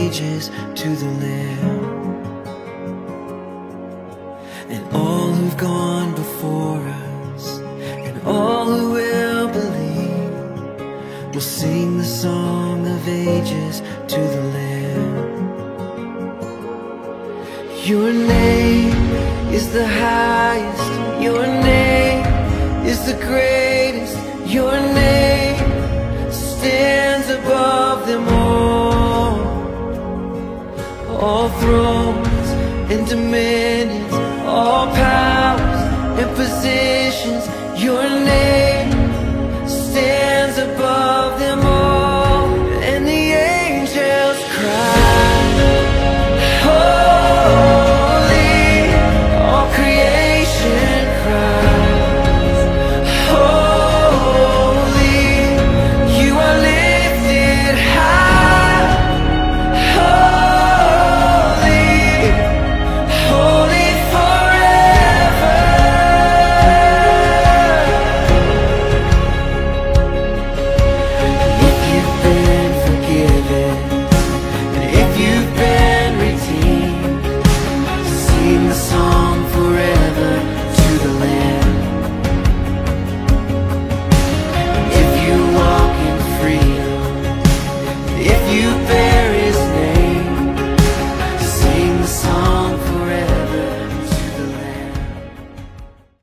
ages to the Lamb. And all who've gone before us, and all who will believe, will sing the song of ages to the Lamb. Your name is the highest, your name is the greatest, your name stands above them all. All thrones and dominions, all powers and positions, your name